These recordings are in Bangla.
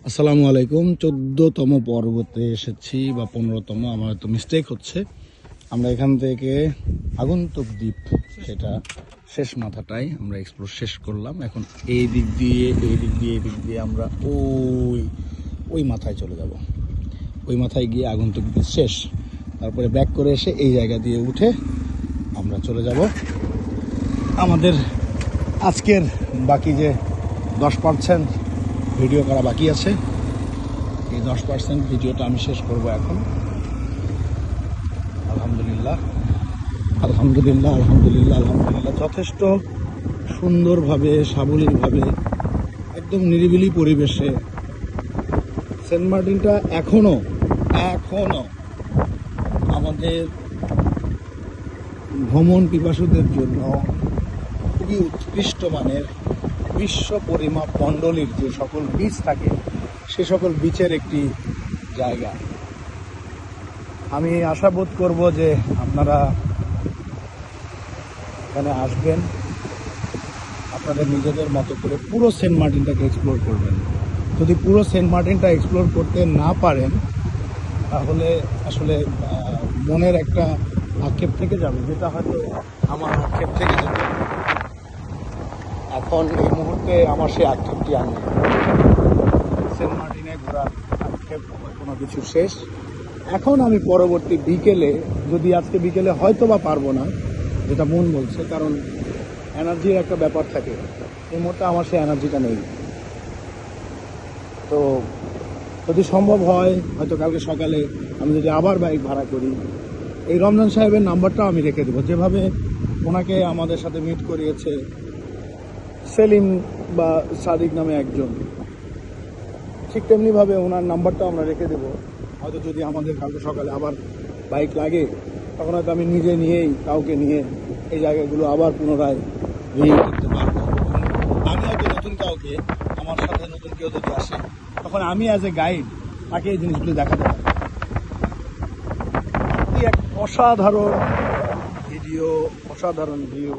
আসসালামু আলাইকুম। 14তম পর্বতে এসেছি বা 15তম, আমার তো মিস্টেক হচ্ছে। আমরা এখান থেকে আগন্তুক দ্বীপ, সেটা শেষ মাথাটাই আমরা এক্সপ্লোর শেষ করলাম। এখন এই দিক দিয়ে আমরা ওই মাথায় চলে যাব। ওই মাথায় গিয়ে আগন্তুক দ্বীপ শেষ, তারপরে ব্যাক করে এসে এই জায়গা দিয়ে উঠে আমরা চলে যাব আমাদের আজকের বাকি যে 10% ভিডিও করা বাকি আছে। এই 10% ভিডিওটা আমি শেষ করব এখন। আলহামদুলিল্লাহ আলহামদুলিল্লাহ আলহামদুলিল্লাহ আলহামদুলিল্লাহ যথেষ্ট সুন্দরভাবে, সাবলীলভাবে, একদম নিরিবিলি পরিবেশে সেন্ট মার্টিনটা এখনো আমাদের ভ্রমণ পিপাসুদের জন্য খুবই উৎকৃষ্ট মানের বিশ্ব পরিমাপ মণ্ডলীর যে সকল বিচ থাকে সে সকল বিচের একটি জায়গা। আমি আশাবোধ করব যে আপনারা এখানে আসবেন, আপনাদের নিজেদের মতো করে পুরো সেন্ট মার্টিনটাকে এক্সপ্লোর করবেন। যদি পুরো সেন্ট মার্টিনটা এক্সপ্লোর করতে না পারেন তাহলে আসলে মনের একটা আক্ষেপ থেকে যাবে, যেটা হয়তো আমার আক্ষেপ থেকে যেত। এখন এই মুহূর্তে আমার সেই আক্ষেপটি আর নেই। সেন্ট মার্টিনে ঘোরার আক্ষেপ কোনো কিছু শেষ। এখন আমি পরবর্তী বিকেলে, যদি আজকে বিকেলে হয়তো বা পারবো না, যেটা মন বলছে, কারণ এনার্জির একটা ব্যাপার থাকে, এই মুহূর্তে আমার সেই এনার্জিটা নেই। তো যদি সম্ভব হয় হয়তো কালকে সকালে আমি যদি আবার বাইক ভাড়া করি, এই রমজান সাহেবের নাম্বারটাও আমি রেখে দেবো। যেভাবে ওনাকে আমাদের সাথে মিট করিয়েছে সেলিম বা সাদিক নামে একজন, ঠিক তেমনিভাবে ওনার নাম্বারটাও আমরা রেখে দেবো। হয়তো যদি আমাদের কালকে সকালে আবার বাইক লাগে তখন হয়তো আমি নিজে নিয়েই কাউকে নিয়ে এই জায়গাগুলো আবার পুনরায় ভিজিট করতে পারবো। আমি হয়তো নতুন কাউকে, আমার সাথে নতুন কেউ যদি আসে, তখন আমি অ্যাজ এ গাইড তাকে এই জিনিসগুলো দেখাতে পারবো। এক অসাধারণ ভিউ।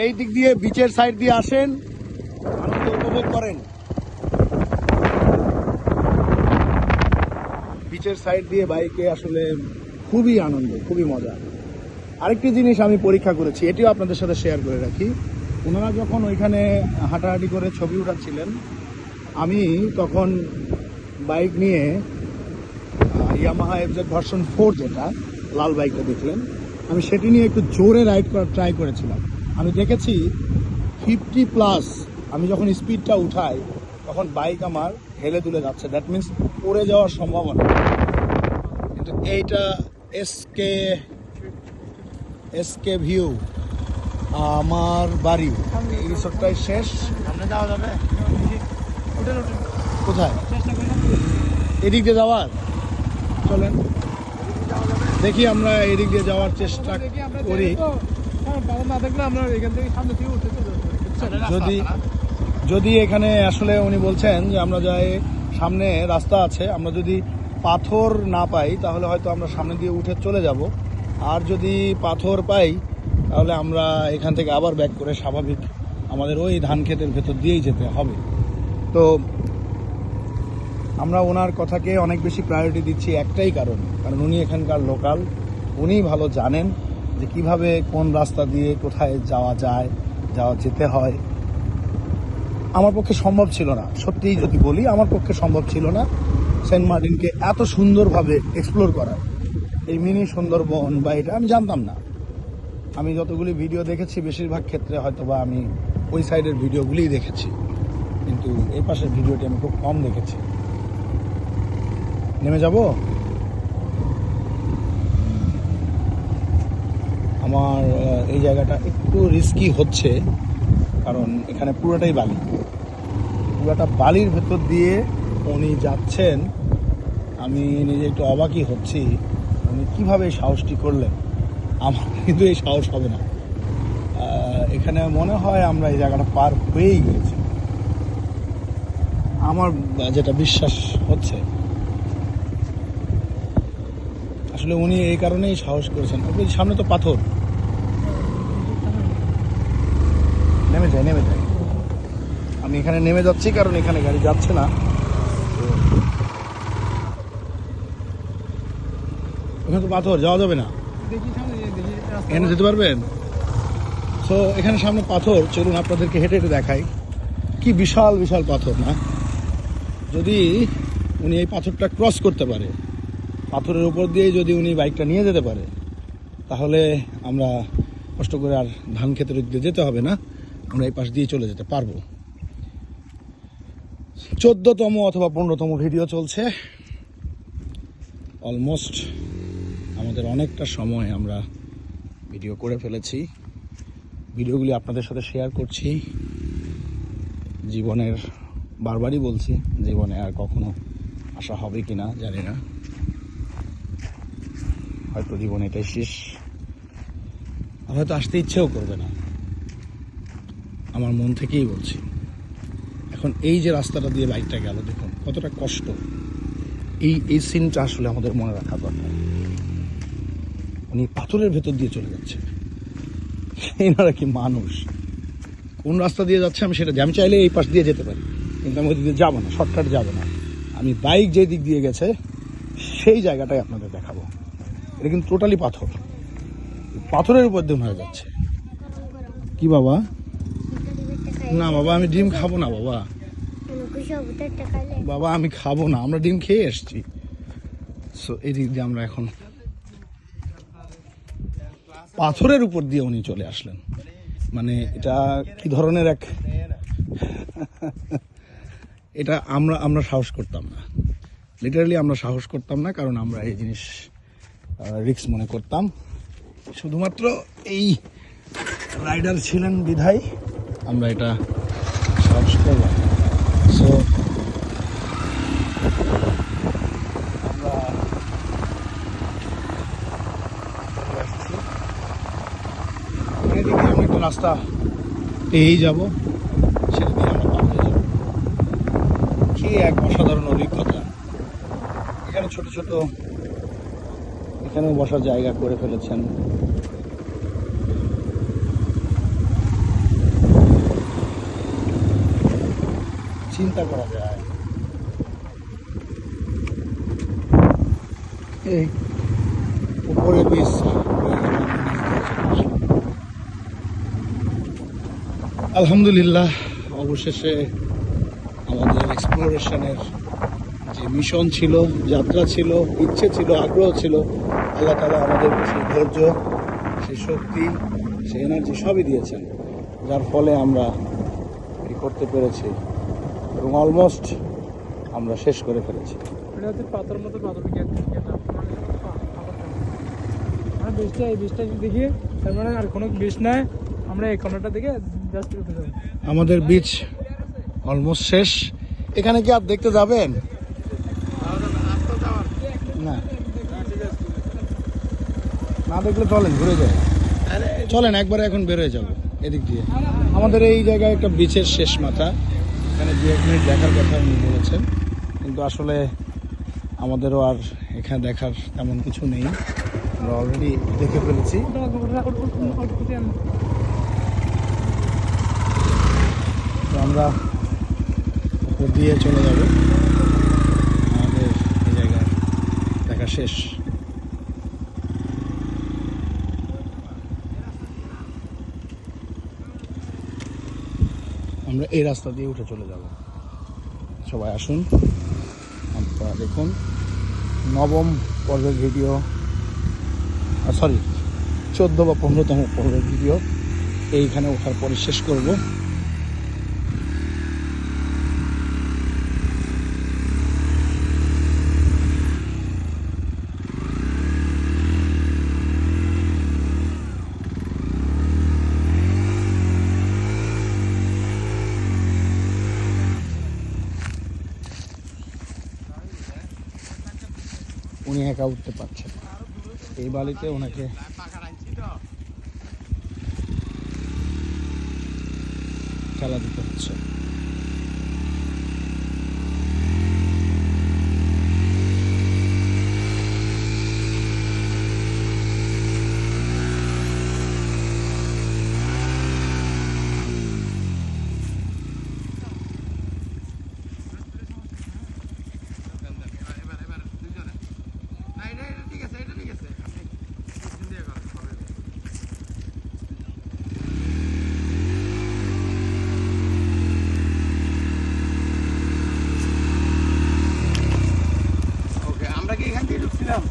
এই দিক দিয়ে বিচের সাইড দিয়ে আসেন, আনন্দ উপভোগ করেন। বিচের সাইড দিয়ে বাইকে আসলে খুবই আনন্দ, খুবই মজা। আরেকটি জিনিস আমি পরীক্ষা করেছি, এটিও আপনাদের সাথে শেয়ার করে রাখি। ওনারা যখন ওইখানে হাঁটাহাঁটি করে ছবি উঠাচ্ছিলেন, আমি তখন বাইক নিয়ে ইয়ামাহা এফজেড ভার্সন 4, যেটা লাল বাইকটা দেখলেন, আমি সেটি নিয়ে একটু জোরে রাইড করার ট্রাই করেছিলাম। আমি দেখেছি 50+, আমি যখন স্পিডটা উঠাই তখন বাইক আমার হেলে দুলে যাচ্ছে। দ্যাট মিনস পড়ে যাওয়ার সম্ভাবনা। কিন্তু এইটা এসকে ভিউ, আমার বাড়ি, এই রিসোর্টটাই শেষ। যাওয়া যাবে কোথায়? এদিক দিয়ে যাওয়ার, চলেন দেখি আমরা এদিক দিয়ে যাওয়ার চেষ্টা করি। যদি এখানে আসলে উনি বলছেন যে আমরা যাই, সামনে রাস্তা আছে, আমরা যদি পাথর না পাই তাহলে হয়তো আমরা সামনে দিয়ে উঠে চলে যাব। আর যদি পাথর পাই তাহলে আমরা এখান থেকে আবার ব্যাক করে স্বাভাবিক আমাদের ওই ধান ক্ষেতের ভেতর দিয়েই যেতে হবে। তো আমরা ওনার কথাকে অনেক বেশি প্রায়োরিটি দিচ্ছি একটাই কারণ উনি এখানকার লোকাল, উনিই ভালো জানেন যে কিভাবে কোন রাস্তা দিয়ে কোথায় যাওয়া যায়, যেতে হয়। আমার পক্ষে সম্ভব ছিল না, সত্যিই যদি বলি, আমার পক্ষে সম্ভব ছিল না সেন্ট মার্টিনকে এত সুন্দরভাবে এক্সপ্লোর করা। এই মিনি সুন্দরবন বা এটা আমি জানতাম না। আমি যতগুলি ভিডিও দেখেছি বেশিরভাগ ক্ষেত্রে হয়তো বা আমি ওই সাইডের ভিডিওগুলিই দেখেছি, কিন্তু এই পাশের ভিডিওটি আমি খুব কম দেখেছি। নেমে যাব। আমার এই জায়গাটা একটু রিস্কি হচ্ছে, কারণ এখানে পুরোটাই বালির ভেতর দিয়ে উনি যাচ্ছেন। আমি নিজে একটু অবাকই হচ্ছি উনি কীভাবে এই সাহসটি করলেন। আমার কিন্তু এই সাহস হবে না। এখানে মনে হয় আমরা এই জায়গাটা পার হয়েই গেছি, আমার যেটা বিশ্বাস হচ্ছে। আসলে উনি এই কারণেই সাহস করেছেন। সামনে তো পাথর, নেমে যায়। আমি এখানে নেমে যাচ্ছি কারণ এখানে গাড়ি যাচ্ছে না। তো ওখানে তো পাথর, যাওয়া যাবে না। এখানে যেতে পারবেন? তো এখানে সামনে পাথর, চলুন আপনাদেরকে হেঁটে হেঁটে দেখাই। কি বিশাল বিশাল পাথর না! যদি উনি এই পাথরটা ক্রস করতে পারে, পাথরের উপর দিয়ে যদি উনি বাইকটা নিয়ে যেতে পারে, তাহলে আমরা কষ্ট করে আর ধান ক্ষেতের দিকে যেতে হবে না, আমরা এই পাশ দিয়ে চলে যেতে পারবো। 14তম অথবা 15তম ভিডিও চলছে। অলমোস্ট আমাদের অনেকটা সময় আমরা ভিডিও করে ফেলেছি। ভিডিওগুলি আপনাদের সাথে শেয়ার করছি। জীবনের, বারবারই বলছি, জীবনে আর কখনো আসা হবে কি না জানি না, হয়তো জীবনে এটাই শেষ, আর হয়তো আসতে ইচ্ছেও করবে না। আমার মন থেকেই বলছি। এখন এই যে রাস্তাটা দিয়ে বাইকটা গেল, দেখুন কতটা কষ্ট। এই সিনটা আসলে আমাদের মনে রাখা দরকার। উনি পাথরের ভেতর দিয়ে চলে যাচ্ছে, এনারা কি মানুষ? কোন রাস্তা দিয়ে যাচ্ছে আমি সেটা, আমি চাইলে এই পাশ দিয়ে যেতে পারি, কিন্তু আমি ওই দিক দিয়ে যাবো না, শর্টকাট যাবো না। আমি বাইক যে দিক দিয়ে গেছে সেই জায়গাটাই আপনাদের দেখাবো। এটা কিন্তু টোটালি পাথর, পাথরের উপর দিয়ে হয়ে যাচ্ছে। কি বাবা? না বাবা, আমি ডিম খাবো না বাবা। বাবা আমি খাবো না, আমরা ডিম খেয়ে এসছি। সো এই দিক দিয়ে আমরা এখন, পাথরের উপর দিয়ে উনি চলে আসলেন, মানে এটা কি ধরনের এক এটা আমরা সাহস করতাম না, লিটারালি আমরা সাহস করতাম না, কারণ আমরা এই জিনিস রিস্ক মনে করতাম। শুধুমাত্র এই রাইডার ছিলেন বিধায় আমরা এটা সাহস করলাম। সো আমরা একটা রাস্তা পেয়েই যাবো, সেটা দিয়ে আমরা পার হয়ে যাবো। কি এক অসাধারণ অভিজ্ঞতা! এখানে ছোট ছোট, এখানেও বসার জায়গা করে ফেলেছেন। চিন্তা করা যায়, এই উপরে পিস। আলহামদুলিল্লাহ, অবশেষে আমাদের এক্সপ্লোরেশনের যে মিশন ছিল, যাত্রা ছিল, ইচ্ছে ছিল, আগ্রহ ছিল, আল্লাহ তাআলা আমাদেরকে সেই ধৈর্য, সেই শক্তি, সেই এনার্জি সবই দিয়েছেন, যার ফলে আমরা এই করতে পেরেছি এবং অলমোস্ট আমরা শেষ করে ফেলেছি। দেখি তার মানে আর কোনো বিষ নাই, আমরা এই কর্নারটা দেখে জাস্ট উঠে যাবো। আমাদের বিচ অলমোস্ট শেষ। এখানে কি আর দেখতে যাবেন? না, না দেখলে চলেন, ঘুরে যায়, চলেন একবারে এখন বেরোয় যাবো এদিক দিয়ে। আমাদের এই জায়গায় একটা বিচের শেষ মাথা, এখানে 2-1 মিনিট দেখার কথা উনি বলেছেন, কিন্তু আসলে আমাদেরও আর এখানে দেখার তেমন কিছু নেই, আমরা অলরেডি দেখে ফেলেছি। তো আমরা উপর দিয়ে চলে যাব, আমাদের এই জায়গায় দেখা শেষ। আমরা এই রাস্তা দিয়ে উঠে চলে যাব। সবাই আসুন, আপনারা দেখুন 9ম পর্বের ভিডিও, সরি 14 বা 15তম পর্বের ভিডিও এইখানে ওঠার পরে শেষ করব। উনি একা উঠতে পারছেন, এই বালিতে ওনাকে খেলা দিতে হচ্ছে। ঠিক আছে, এটা ঠিক আছে। আপনি দিয়ে করেন, হবে। ওকে, আমরা কি এখান থেকে ঢুকছিলাম?